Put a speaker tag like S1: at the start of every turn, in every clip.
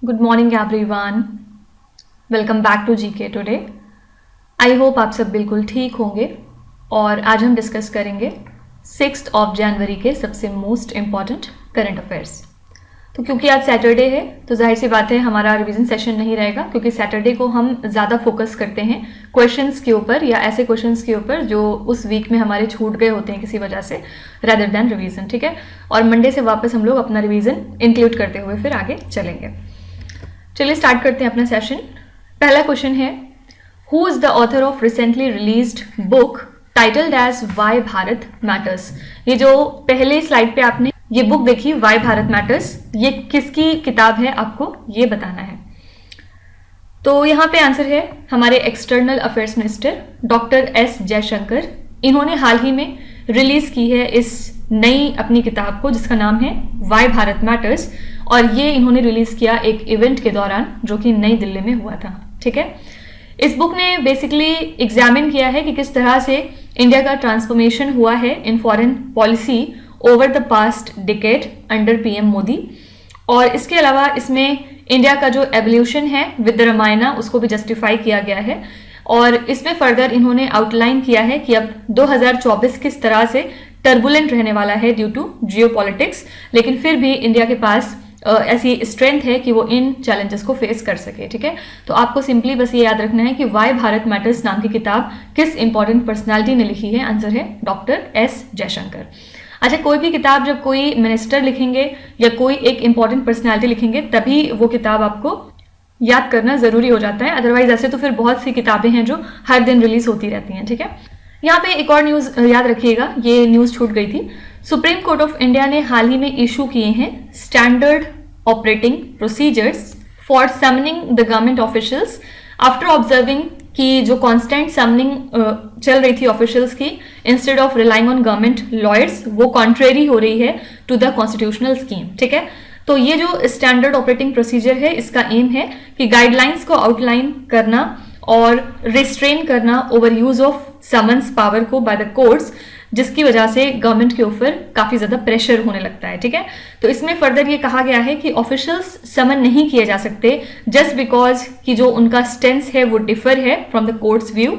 S1: Good morning everyone, welcome back to GK today. I hope आप सब बिल्कुल ठीक होंगे और आज हम डिस्कस करेंगे 6 जनवरी के सबसे मोस्ट इम्पॉर्टेंट करंट अफेयर्स। तो क्योंकि आज सैटरडे है तो जाहिर सी बात है हमारा रिवीजन सेशन नहीं रहेगा, क्योंकि सैटरडे को हम ज़्यादा फोकस करते हैं क्वेश्चंस के ऊपर या ऐसे क्वेश्चंस के ऊपर जो उस वीक में हमारे छूट गए होते हैं किसी वजह से, रादर देन रिवीजन। ठीक है, और मंडे से वापस हम लोग अपना रिवीजन इंक्लूड करते हुए फिर आगे चलेंगे। चलिए स्टार्ट करते हैं अपना सेशन। पहला क्वेश्चन है, who is the author of recently released book titled as why Bharat matters. ये जो पहले स्लाइड पे आपने ये बुक देखी वाई भारत मैटर्स, ये किसकी किताब है आपको ये बताना है। तो यहाँ पे आंसर है हमारे external affairs minister doctor S Jaishankar. इन्होंने हाल ही में रिलीज की है इस नई अपनी किताब को जिसका नाम है वाई भारत मैटर्स, और ये इन्होंने रिलीज किया एक इवेंट के दौरान जो कि नई दिल्ली में हुआ था। ठीक है, इस बुक ने बेसिकली एग्जामिन किया है कि किस तरह से इंडिया का ट्रांसफॉर्मेशन हुआ है in foreign policy over the past decade under PM Modi, और इसके अलावा इसमें इंडिया का जो एवोल्यूशन है विद द रामायणा उसको भी जस्टिफाई किया गया है, और इसमें फर्दर इन्होंने आउटलाइन किया है कि अब 2024 किस तरह से टर्बुलेंट रहने वाला है ड्यू टू जियोपॉलिटिक्स, लेकिन फिर भी इंडिया के पास ऐसी स्ट्रेंथ है कि वो इन चैलेंजेस को फेस कर सके। ठीक है, तो आपको सिंपली बस ये याद रखना है कि वाई भारत मैटर्स नाम की किताब किस इंपॉर्टेंट पर्सनालिटी ने लिखी है। आंसर है डॉक्टर एस जयशंकर। अच्छा, कोई भी किताब जब कोई मिनिस्टर लिखेंगे या कोई एक इंपॉर्टेंट पर्सनालिटी लिखेंगे तभी वो किताब आपको याद करना जरूरी हो जाता है, अदरवाइज ऐसे तो फिर बहुत सी किताबें हैं जो हर दिन रिलीज होती रहती हैं। ठीक है, यहाँ पे एक और न्यूज याद रखिएगा, ये न्यूज छूट गई थी। सुप्रीम कोर्ट ऑफ इंडिया ने हाल ही में इशू किए हैं standard operating procedures for summoning the government officials after observing कि जो कांस्टेंट समनिंग चल रही थी ऑफिशियल्स की instead of relying on government lawyers, वो कॉन्ट्रेरी हो रही है टू द कॉन्स्टिट्यूशनल स्कीम। ठीक है, तो ये जो स्टैंडर्ड ऑपरेटिंग प्रोसीजर है इसका एम है कि गाइडलाइंस को आउटलाइन करना और रिस्ट्रेन करना over use of summons power को बाय द कोर्ट्स, जिसकी वजह से गवर्नमेंट के ऊपर काफी ज्यादा प्रेशर होने लगता है। ठीक है, तो इसमें फर्दर ये कहा गया है कि ऑफिशियल्स समन नहीं किए जा सकते जस्ट बिकॉज कि जो उनका स्टेंस है वो डिफर है फ्रॉम द कोर्ट्स व्यू,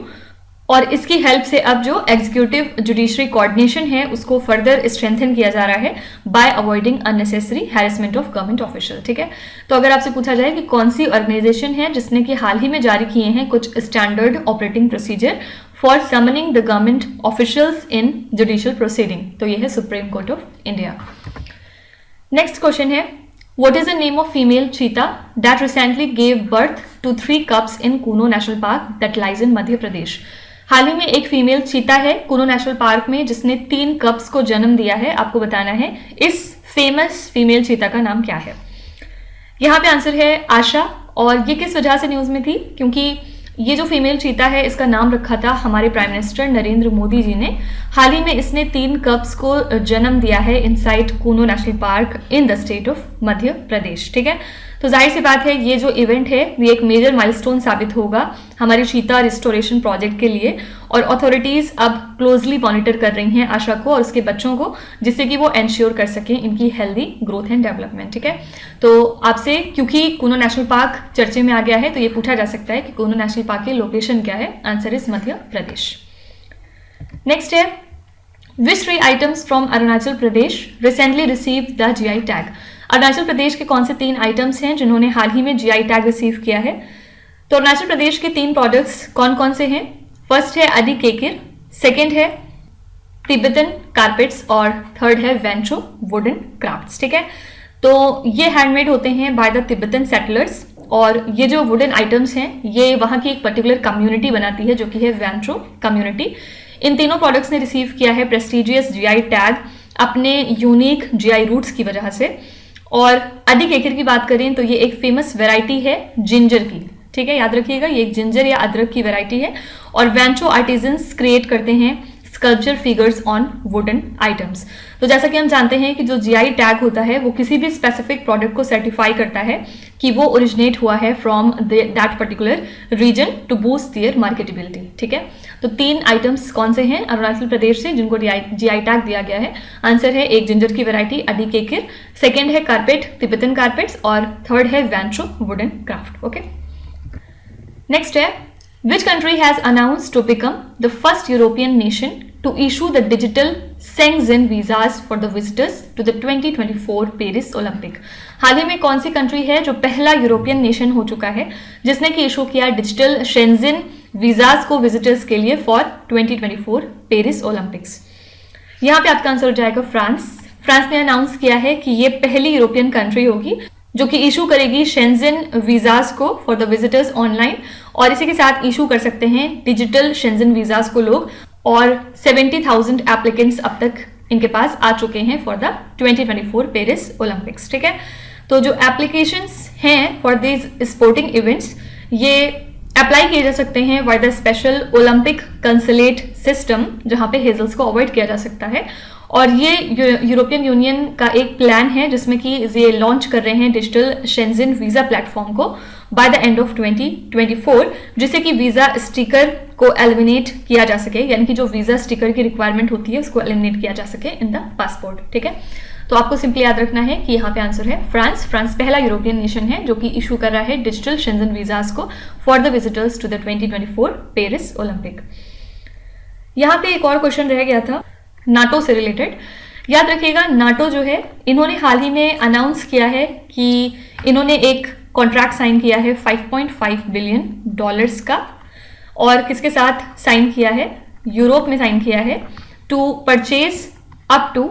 S1: और इसकी हेल्प से अब जो एग्जीक्यूटिव जुडिशरी कोऑर्डिनेशन है उसको फर्दर स्ट्रेंथन किया जा रहा है bye avoiding unnecessary harassment of government official. ठीक है, तो अगर आपसे पूछा जाए कि कौन सी ऑर्गेनाइजेशन है जिसने कि हाल ही में जारी किए हैं कुछ standard operating procedure for summoning the government officials in judicial proceeding, तो यह है supreme court of India. Next question है, what is the name of female cheetah that recently gave birth to 3 cubs in Kuno national park that lies in Madhya Pradesh. हाल ही में एक female चीता है कूनो नेशनल पार्क में जिसने 3 cubs को जन्म दिया है। आपको बताना है इस फेमस फीमेल चीता का नाम क्या है। यहाँ पे आंसर है आशा, और ये किस वजह से न्यूज में थी, क्योंकि ये जो फीमेल चीता है इसका नाम रखा था हमारे प्राइम मिनिस्टर नरेंद्र मोदी जी ने। हाल ही में इसने 3 cubs को जन्म दिया है inside Kuno national park in the state of Madhya Pradesh. ठीक है, तो जाहिर सी बात है ये जो इवेंट है ये एक मेजर माइलस्टोन साबित होगा हमारी चीता रिस्टोरेशन प्रोजेक्ट के लिए, और अथॉरिटीज अब क्लोजली मॉनिटर कर रही हैं आशा को और उसके बच्चों को, जिससे कि वो एंश्योर कर सकें इनकी हेल्दी ग्रोथ एंड डेवलपमेंट। ठीक है, तो आपसे क्योंकि कूनो नेशनल पार्क चर्चे में आ गया है तो ये पूछा जा सकता है कि कूनो नेशनल पार्क की लोकेशन क्या है। Answer is Madhya Pradesh. Next है, which 3 items from Arunachal Pradesh recently receive the GI tag. Arunachal Pradesh के कौन से 3 आइटम्स हैं जिन्होंने हाल ही में जीआई टैग रिसीव किया है। तो अरुणाचल प्रदेश के 3 प्रोडक्ट्स कौन कौन से हैं। फर्स्ट है अडी केकिर, सेकेंड है तिब्बतन कारपेट्स, और थर्ड है वेंचो वुडन क्राफ्ट्स। ठीक है, तो ये हैंडमेड होते हैं बाय द तिब्बतन सेटलर्स, और ये जो वुडन आइटम्स हैं ये वहाँ की एक पर्टिकुलर कम्युनिटी बनाती है जो कि है वेंचो कम्युनिटी। इन तीनों प्रोडक्ट्स ने रिसीव किया है प्रेस्टिजियस जीआई टैग अपने यूनिक जीआई रूट्स की वजह से। और अडी केकिर की बात करें तो ये एक फेमस वैरायटी है जिंजर की। ठीक है, याद रखिएगा ये एक जिंजर या अदरक की वैरायटी है, और वेंचो आर्टिजन्स क्रिएट करते हैं sculpture figures on wooden items. तो जैसा कि हम जानते हैं कि जो जीआई टैग होता है वो किसी भी स्पेसिफिक प्रोडक्ट को सर्टिफाई करता है कि वो ओरिजिनेट हुआ है from that particular region to boost their marketability. ठीक है, तो 3 आइटम्स कौन से हैं अरुणाचल प्रदेश से जिनको जीआई टैग दिया गया है? आंसर है एक जिंजर की वैरायटी अडी केकिर, सेकेंड है कारपेट तिब्बतन कारपेट्स और थर्ड है Wancho wooden craft. Okay, next है which country has announced to become the first European nation to issue the digital Schengen visas for the visitors to the 2024 Paris Olympic. हाल ही में कौन सी country है जो पहला यूरोपियन नेशन हो चुका है जिसने कि इशू किया डिजिटल शेंजन वीजाज को विजिटर्स के लिए फॉर 2024 पेरिस ओलंपिक्स? यहाँ पे आपका आंसर हो जाएगा फ्रांस। फ्रांस ने अनाउंस किया है कि ये पहली यूरोपियन कंट्री होगी जो कि इशू करेगी शेंजन वीजाज को फॉर द विजिटर्स ऑनलाइन, और इसी के साथ इशू कर सकते हैं डिजिटल शेंजन वीजाज को लोग, और 70,000 एप्लीकेंट्स अब तक इनके पास आ चुके हैं फॉर द 2024 पेरिस ओलंपिक्स। ठीक है, तो जो एप्लीकेशंस हैं फॉर दिस स्पोर्टिंग इवेंट्स ये अप्लाई किए जा सकते हैं by the special Olympic consulate system, जहां पे हेजल्स को अवॉइड किया जा सकता है। और ये यूरोपियन यूनियन का एक प्लान है जिसमें कि ये लॉन्च कर रहे हैं डिजिटल शेंजन वीजा प्लेटफॉर्म को बाय द एंड ऑफ 2024, जिससे कि वीजा स्टिकर को एलिमिनेट किया जा सके, यानी कि जो वीजा स्टिकर की रिक्वायरमेंट होती है उसको एलिमिनेट किया जा सके इन द पासपोर्ट। ठीक है, तो आपको सिंपली याद रखना है कि यहाँ पे आंसर है फ्रांस। फ्रांस पहला यूरोपियन नेशन है जो कि इशू कर रहा है डिजिटल शेंजन वीजास को for the visitors to the 2024 Paris Olympic. यहाँ पे एक और क्वेश्चन रह गया था नाटो से रिलेटेड। याद रखिएगा नाटो जो है इन्होंने हाल ही में अनाउंस किया है कि इन्होंने एक कॉन्ट्रैक्ट साइन किया है $5.5 बिलियन का, और किसके साथ साइन किया है? यूरोप में साइन किया है to purchase up to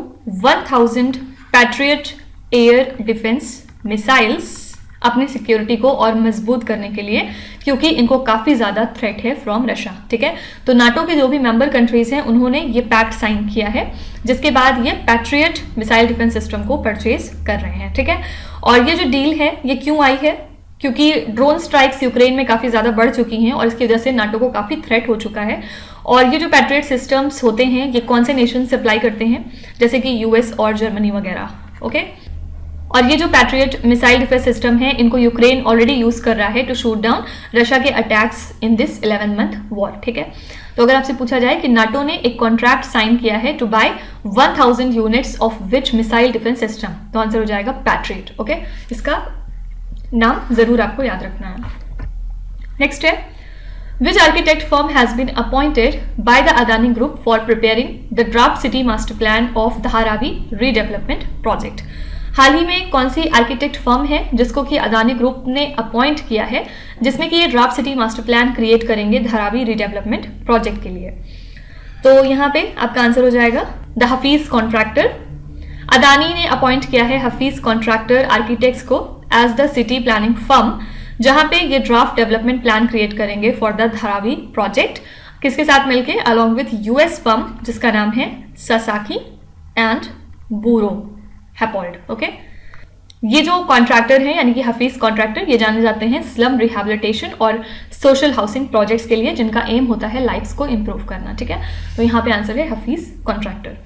S1: 1000 Patriot air defence missiles अपनी सिक्योरिटी को और मजबूत करने के लिए, क्योंकि इनको काफी ज्यादा थ्रेट है फ्रॉम रशिया। ठीक है, तो नाटो के जो भी मेंबर कंट्रीज हैं उन्होंने ये पैक्ट साइन किया है, जिसके बाद ये पैट्रियट मिसाइल डिफेंस सिस्टम को परचेज कर रहे हैं। ठीक है, और ये जो डील है ये क्यों आई है? क्योंकि ड्रोन स्ट्राइक्स यूक्रेन में काफी ज्यादा बढ़ चुकी हैं और इसकी वजह से नाटो को काफी थ्रेट हो चुका है। और ये जो पैट्रियट सिस्टम्स होते हैं ये कौन से नेशन से अप्लाई करते हैं? जैसे कि यूएस और जर्मनी वगैरह। ओके, और ये जो पैट्रियट मिसाइल डिफेंस सिस्टम है इनको यूक्रेन ऑलरेडी यूज कर रहा है टू शूट डाउन रशिया के attacks in this 11 month war. ठीक है, तो अगर आपसे पूछा जाए कि नाटो ने एक कॉन्ट्रैक्ट साइन किया है to buy 1000 units of which missile defence system, तो आंसर हो जाएगा पैट्रियट। ओके, इसका नाम जरूर आपको याद रखना है। नेक्स्ट है which architect firm has been appointed by the Adani group for preparing the draft city master plan of Dharavi redevelopment project. हाल ही में कौन सी आर्किटेक्ट फर्म है जिसको कि अदानी ग्रुप ने अपॉइंट किया है, जिसमें कि ये draft city master plan create करेंगे धारावी रीडेवलपमेंट प्रोजेक्ट के लिए? तो यहाँ पे आपका आंसर हो जाएगा द हफीज कॉन्ट्रैक्टर। अदानी ने अपॉइंट किया है हफीज कॉन्ट्रैक्टर आर्किटेक्ट्स को as the city planning firm, जहां पे ये ड्राफ्ट डेवलपमेंट प्लान क्रिएट करेंगे फॉर द धारावी प्रोजेक्ट। किसके साथ मिलके? अलॉन्ग विथ यूएस फर्म जिसका नाम है ससाकी एंड बूरो हैपोल्ड। ओके, ये जो कॉन्ट्रैक्टर हैं यानी कि हफीज कॉन्ट्रैक्टर ये जाने जाते हैं स्लम रिहैबिलिटेशन और सोशल हाउसिंग प्रोजेक्ट्स के लिए, जिनका एम होता है लाइफ्स को इंप्रूव करना। ठीक है, तो यहाँ पे आंसर है हफीज कॉन्ट्रैक्टर।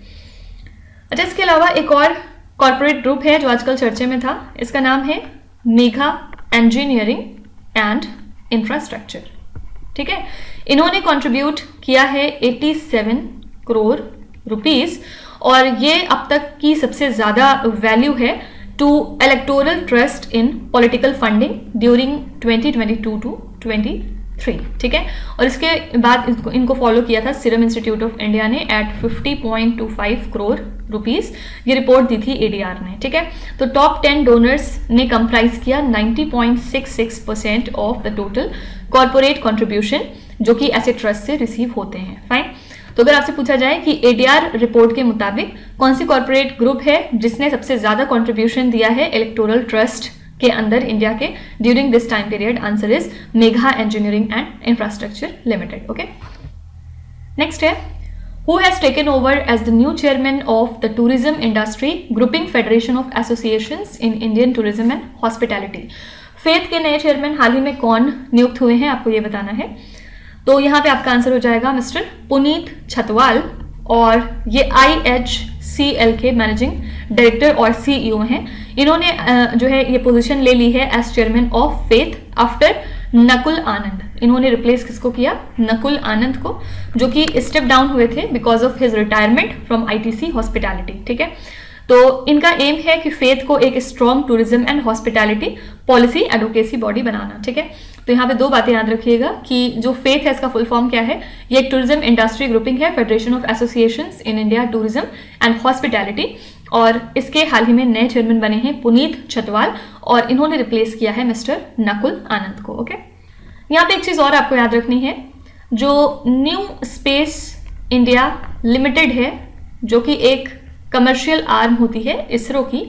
S1: अच्छा, इसके अलावा एक और कॉर्पोरेट ग्रुप है जो आजकल चर्चे में था, इसका नाम है मेघा इंजीनियरिंग एंड इंफ्रास्ट्रक्चर। ठीक है, इन्होंने कंट्रीब्यूट किया है 87 करोड़ रुपीस, और ये अब तक की सबसे ज्यादा वैल्यू है to electoral trust in political funding during 2022 to 23। ठीक है, और इसके बाद इनको फॉलो किया था सीरम इंस्टीट्यूट ऑफ इंडिया ने एट 50.25 करोड़ रुपीस, ये रिपोर्ट दी थी एडीआर ने। ठीक है, तो टॉप 10 डोनर्स ने कंप्राइज किया 90.66% of the total corporate contribution जो कि ऐसे ट्रस्ट से रिसीव होते हैं। फाइन, तो अगर आपसे पूछा जाए कि एडीआर रिपोर्ट के मुताबिक कौन सी कॉर्पोरेट ग्रुप है जिसने सबसे ज्यादा कंट्रीब्यूशन दिया है इलेक्टोरल ट्रस्ट के अंदर इंडिया के during this time period, answer is Megha engineering and infrastructure limited. Okay, next है who has taken over as the new chairman of the tourism industry grouping federation of associations in Indian tourism and hospitality। Faith के नए chairman हाल ही में कौन नियुक्त हुए हैं आपको ये बताना है। तो यहाँ पे आपका आंसर हो जाएगा मिस्टर पुनीत छतवाल, और ये IHCL के मैनेजिंग डायरेक्टर और CEO हैं। इन्होंने जो है ये पोजीशन ले ली है as chairman of FAITH after Nakul Anand. इन्होंने रिप्लेस किसको किया? नकुल आनंद को, जो कि स्टेप डाउन हुए थे because of his retirement from ITC hospitality. ठीक है, तो इनका एम है कि फेथ को एक strong tourism and hospitality policy advocacy body बनाना। ठीक है, तो यहाँ पे दो बातें याद रखिएगा कि जो फेथ है इसका फुल फॉर्म क्या है। ये एक टूरिज्म इंडस्ट्री ग्रुपिंग है, federation of associations in India tourism and hospitality, और इसके हाल ही में नए चेयरमैन बने हैं पुनीत छतवाल, और इन्होंने रिप्लेस किया है मिस्टर नकुल आनंद को। ओके, यहाँ पे एक चीज और आपको याद रखनी है, जो न्यू स्पेस इंडिया लिमिटेड है, जो कि एक कमर्शियल आर्म होती है इसरो की,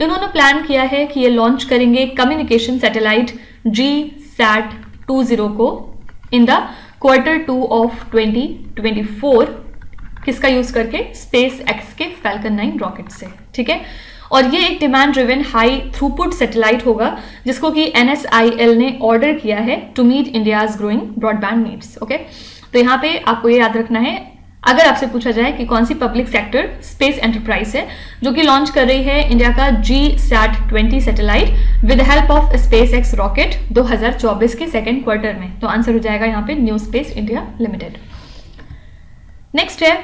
S1: इन्होंने प्लान किया है कि ये लॉन्च करेंगे कम्युनिकेशन सैटेलाइट GSAT-20 को इन द Q2 ऑफ 2024, किसका यूज करके? स्पेस एक्स के फैल्कन 9 रॉकेट से। ठीक है, और ये एक demand driven high throughput satellite होगा जिसको कि NSIL ने ऑर्डर किया है to meet India's growing broadband needs. Okay, तो यहाँ पे आपको ये याद रखना है, अगर आपसे पूछा जाए कि कौन सी पब्लिक सेक्टर स्पेस एंटरप्राइज है जो कि लॉन्च कर रही है इंडिया का GSAT-20 satellite with help of space x rocket 2024 के सेकेंड क्वार्टर में, तो आंसर हो जाएगा यहाँ पे New Space India Limited. Next है,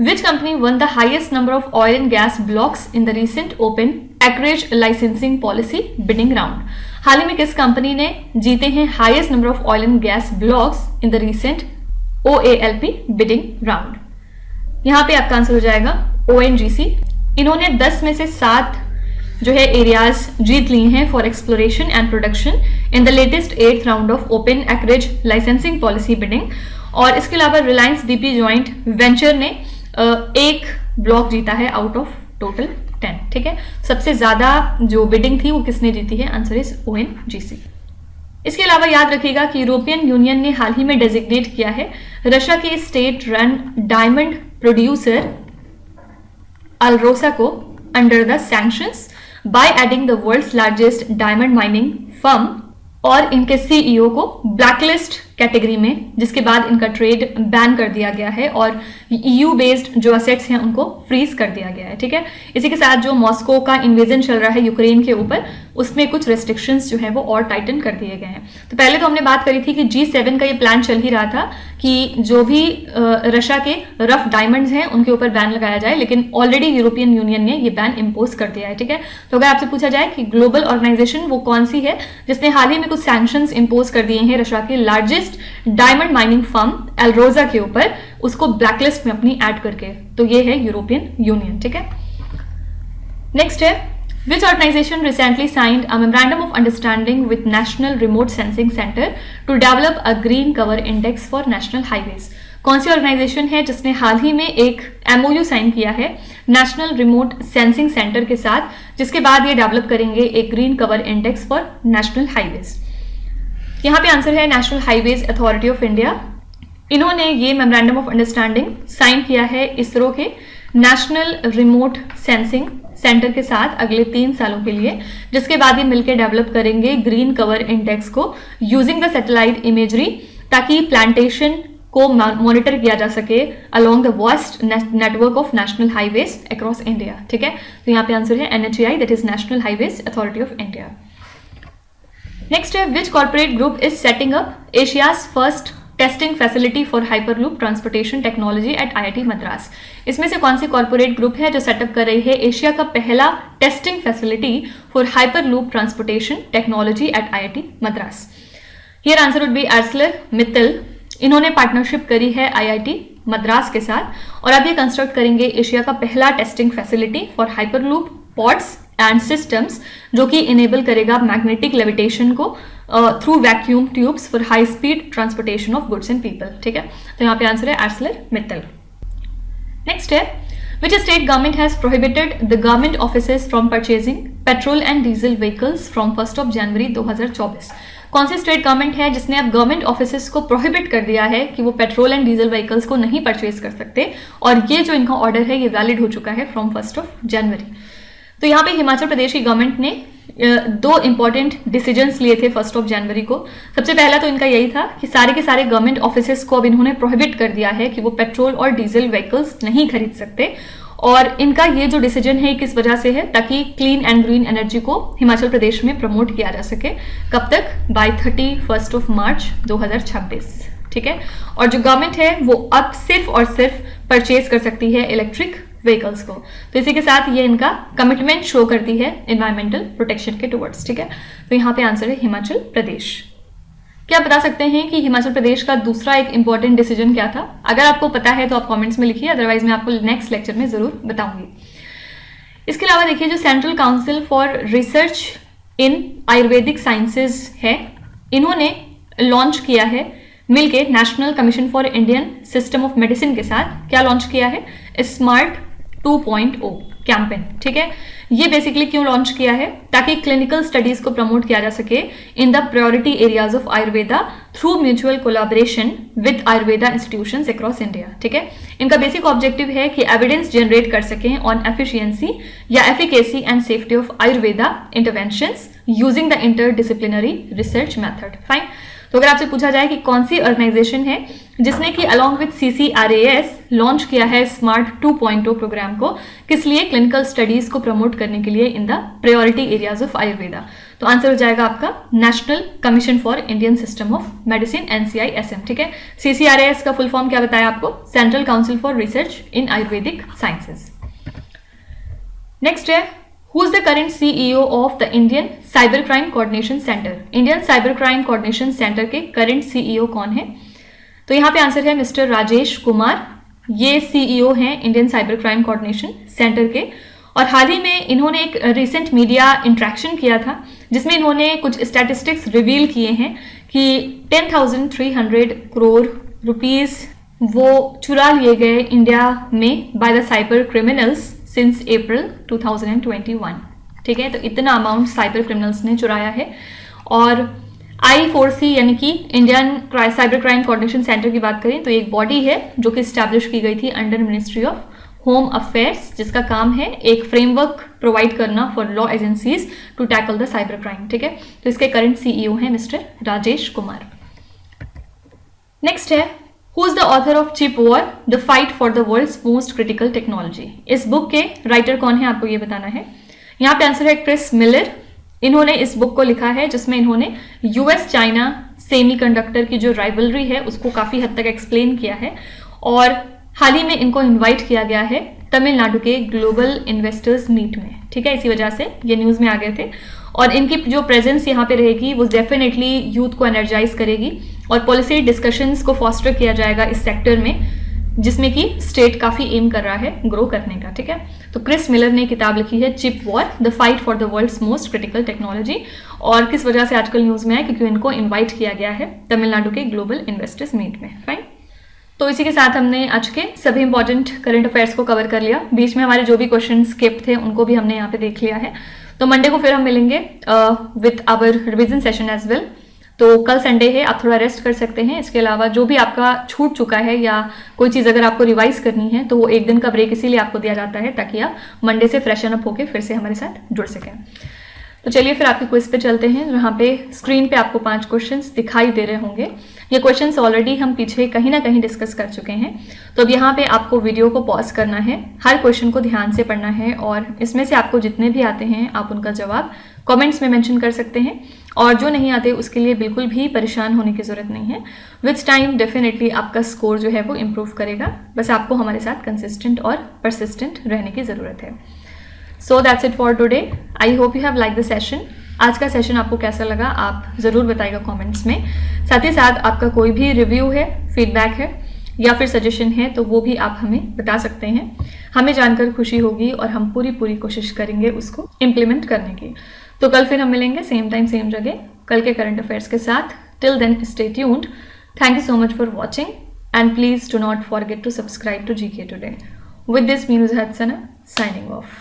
S1: which company won the highest number of oil and gas blocks in the recent open acreage licensing policy bidding round. हाल ही में किस कंपनी ने जीते हैं highest number of oil and gas blocks in the recent OALP bidding round? यहां पे आपका आंसर हो जाएगा ONGC। इन्होंने 10 में से 7 जो है एरियाज जीत ली हैं for exploration and production in the latest 8th round of open acreage licensing policy bidding, और इसके अलावा रिलायंस BP ज्वाइंट वेंचर ने एक ब्लॉक जीता है आउट ऑफ टोटल 10। ठीक है, सबसे ज्यादा जो बिडिंग थी वो किसने जीती है? Answer is ONGC। इसके अलावा याद रखिएगा कि यूरोपियन यूनियन ने हाल ही में डेजिग्नेट किया है रशिया के state run diamond producer Alrosa को under the sanctions by adding the world's largest diamond mining firm, और इनके CEO को ब्लैकलिस्ट कैटेगरी में, जिसके बाद इनका ट्रेड बैन कर दिया गया है और EU बेस्ड जो असेट्स हैं उनको फ्रीज कर दिया गया है। ठीक है, इसी के साथ जो मॉस्को का इन्वेजन चल रहा है यूक्रेन के ऊपर, उसमें कुछ रेस्ट्रिक्शंस जो है वो और टाइटन कर दिए गए हैं। तो पहले तो हमने बात करी थी कि G7 का ये प्लान चल ही रहा था कि जो भी रशिया के रफ डायमंड्स हैं उनके ऊपर बैन लगाया जाए, लेकिन ऑलरेडी यूरोपियन यूनियन ने ये बैन इम्पोज कर दिया है। ठीक है, तो अगर आपसे पूछा जाए कि ग्लोबल ऑर्गेनाइजेशन वो कौन सी है जिसने हाल ही में कुछ सैंक्शंस इम्पोज कर दिए हैं रशिया के लार्जेस्ट डायमंड माइनिंग फर्म एल्रोजा के ऊपर, उसको ब्लैकलिस्ट में अपनी ऐड करके, तो ये है यूरोपियन यूनियन। ठीक है, नेक्स्ट है, which organization recently signed a memorandum of understanding with National Remote Sensing Center to develop a green cover index for national highways? कौन सी ऑर्गेनाइजेशन है जिसने हाल ही में एक MOU साइन किया है नेशनल रिमोट सेंसिंग सेंटर के साथ, जिसके बाद ये डेवलप करेंगे एक green cover index for national highways? यहाँ पे आंसर है national highways authority of India. इन्होंने ये मेमोरेंडम ऑफ अंडरस्टैंडिंग साइन किया है इसरो के नेशनल रिमोट सेंसिंग सेंटर के साथ अगले 3 सालों के लिए, जिसके बाद ये मिलकर डेवलप करेंगे ग्रीन कवर इंडेक्स को यूजिंग द सैटेलाइट इमेजरी, ताकि प्लांटेशन को मॉनिटर किया जा सके along the vast network of national highways across India. ठीक है, तो यहाँ पे आंसर है NHAI, that is national highways authority of India. Next है, which corporate group is setting up Asia's first testing facility for hyperloop transportation technology at IIT Madras? इसमें से कौन सी कॉर्पोरेट ग्रुप है जो सेटअप कर रही है एशिया का पहला testing facility for hyperloop transportation technology at IIT Madras? Here answer would be ArcelorMittal। इन्होंने पार्टनरशिप करी है IIT मद्रास के साथ, और अब ये कंस्ट्रक्ट करेंगे एशिया का पहला testing facility for hyperloop pods and systems, जो कि इनेबल करेगा मैग्नेटिक लेविटेशन को through vacuum tubes for high speed transportation of goods and people. ठीक है, तो यहाँ पे आंसर है ArcelorMittal। नेक्स्ट है, which state government has prohibited the government offices from purchasing petrol and diesel vehicles from 1st of January 2024? कौन सी state government है जिसने अब गवर्नमेंट ऑफिसेस को प्रोहिबिट कर दिया है कि वो पेट्रोल एंड डीजल व्हीकल्स को नहीं परचेज कर सकते, और ये जो इनका ऑर्डर है ये वैलिड हो चुका है फ्रॉम 1st of January? तो यहाँ पे हिमाचल प्रदेश की गवर्नमेंट ने 2 इंपॉर्टेंट डिसीजंस लिए थे 1st of January को। सबसे पहला तो इनका यही था कि सारे के सारे गवर्नमेंट ऑफिसेस को अब इन्होंने प्रोहिबिट कर दिया है कि वो पेट्रोल और डीजल व्हीकल्स नहीं खरीद सकते, और इनका ये जो डिसीजन है किस वजह से है, ताकि क्लीन एंड ग्रीन एनर्जी को हिमाचल प्रदेश में प्रमोट किया जा सके। कब तक? बाय 31 मार्च 2026। ठीक है, और जो गवर्नमेंट है वो अब सिर्फ और सिर्फ परचेज कर सकती है इलेक्ट्रिक व्हीकल्स को। तो इसी के साथ ये इनका कमिटमेंट शो करती है एनवायरमेंटल प्रोटेक्शन के टुवर्ड्स। ठीक है, तो यहाँ पे आंसर है हिमाचल प्रदेश। क्या बता सकते हैं कि हिमाचल प्रदेश का दूसरा एक इंपॉर्टेंट डिसीजन क्या था? अगर आपको पता है तो आप कमेंट्स में लिखिए, अदरवाइज मैं आपको नेक्स्ट लेक्चर में जरूर बताऊंगी। इसके अलावा देखिए, जो central council for research in Ayurvedic sciences है, इन्होंने लॉन्च किया है मिलके national commission for Indian system of medicine के साथ। क्या लॉन्च किया है? Smart 2.0 campaign. ठीक है, ये बेसिकली क्यों लॉन्च किया है? ताकि क्लिनिकल स्टडीज को प्रमोट किया जा सके in the priority areas of Ayurveda through mutual collaboration with Ayurveda institutions across India. ठीक है, इनका बेसिक ऑब्जेक्टिव है कि एविडेंस जनरेट कर सकें ऑन एफिशिएंसी या efficacy and safety of Ayurveda interventions using the interdisciplinary research method. Fine, तो अगर आपसे पूछा जाए कि कौन सी ऑर्गेनाइजेशन है जिसने कि अलॉन्ग विद CCRAS लॉन्च किया है स्मार्ट 2.0 प्रोग्राम को, किस लिए? क्लिनिकल स्टडीज को प्रमोट करने के लिए in the priority areas of Ayurveda. तो आंसर हो जाएगा आपका national commission for Indian system of medicine, NCISM। ठीक है, CCRAS का फुल फॉर्म क्या बताया आपको? Central council for research in Ayurvedic sciences. Next है, Who is the current CEO of the Indian Cyber Crime Coordination Center? Indian Cyber Crime Coordination Center के current CEO कौन है? तो यहाँ पे आंसर है मिस्टर राजेश कुमार। ये CEO हैं Indian cyber crime coordination centre के, और हाल ही में इन्होंने एक रिसेंट मीडिया इंट्रैक्शन किया था जिसमें इन्होंने कुछ स्टैटिस्टिक्स रिवील किए हैं कि 10,300 करोड़ रुपीस वो चुरा लिए गए इंडिया में by the cyber criminals since April 2021। ठीक है, तो इतना अमाउंट साइबर क्रिमिनल्स ने चुराया है। और I4C यानी कि Indian cyber crime coordination centre की बात करें तो एक बॉडी है जो कि स्टैब्लिश की गई थी under ministry of home affairs, जिसका काम है एक फ्रेमवर्क प्रोवाइड करना for law agencies to tackle the cyber crime. ठीक है, तो इसके करंट CEO हैं मिस्टर राजेश कुमार। नेक्स्ट है, Who is the author of Chip War? The Fight for the World's Most Critical Technology? इस बुक के राइटर कौन है आपको ये बताना है। यहाँ पे आंसर है क्रिस मिलर। इन्होंने इस बुक को लिखा है जिसमें इन्होंने US चाइना सेमीकंडक्टर की जो राइवलरी है उसको काफी हद तक एक्सप्लेन किया है, और हाल ही में इनको इनवाइट किया गया है तमिलनाडु के ग्लोबल इन्वेस्टर्स मीट में। ठीक है, इसी वजह से ये न्यूज में आ गए थे, और इनकी जो प्रेजेंस यहाँ पे रहेगी वो डेफिनेटली यूथ को एनर्जाइज करेगी, और पॉलिसी डिस्कशंस को फॉस्टर किया जाएगा इस सेक्टर में, जिसमें कि स्टेट काफी एम कर रहा है ग्रो करने का। ठीक है, तो क्रिस मिलर ने किताब लिखी है chip war, the fight for the world's most critical technology, और किस वजह से आजकल न्यूज में है? क्योंकि इनको इन्वाइट किया गया है तमिलनाडु के ग्लोबल इन्वेस्टर्स मीट में। फाइन, तो इसी के साथ हमने आज के सभी इंपॉर्टेंट करंट अफेयर्स को कवर कर लिया। बीच में हमारे जो भी क्वेश्चन स्किप थे उनको भी हमने यहाँ पे देख लिया है। तो मंडे को फिर हम मिलेंगे with our revision session as well. तो कल संडे है, आप थोड़ा रेस्ट कर सकते हैं। इसके अलावा जो भी आपका छूट चुका है या कोई चीज़ अगर आपको रिवाइज करनी है तो वो एक दिन का ब्रेक इसीलिए आपको दिया जाता है ताकि आप मंडे से फ्रेशन अप होकर फिर से हमारे साथ जुड़ सकें। तो चलिए फिर आपके क्विज पे चलते हैं, जहाँ पे स्क्रीन पे आपको 5 क्वेश्चंस दिखाई दे रहे होंगे। ये क्वेश्चंस ऑलरेडी हम पीछे कहीं ना कहीं डिस्कस कर चुके हैं। तो अब यहाँ पे आपको वीडियो को पॉज करना है, हर क्वेश्चन को ध्यान से पढ़ना है, और इसमें से आपको जितने भी आते हैं आप उनका जवाब कमेंट्स में मेंशन कर सकते हैं, और जो नहीं आते उसके लिए बिल्कुल भी परेशान होने की जरूरत नहीं है। विथ टाइम डेफिनेटली आपका स्कोर जो है वो इम्प्रूव करेगा, बस आपको हमारे साथ कंसिस्टेंट और परसिस्टेंट रहने की ज़रूरत है। So that's it for today. I hope you have like the session. आज का सेशन आपको कैसा लगा आप ज़रूर बताइएगा कमेंट्स में। साथ ही साथ आपका कोई भी रिव्यू है, फीडबैक है या फिर सजेशन है तो वो भी आप हमें बता सकते हैं। हमें जानकर खुशी होगी और हम पूरी कोशिश करेंगे उसको इम्प्लीमेंट करने की। तो कल फिर हम मिलेंगे सेम टाइम सेम जगह कल के करंट अफेयर्स के साथ। Till then stay tuned. Thank you so much for watching and please do not forget to subscribe to GK Today. With this, me Nuzhat Sana signing off.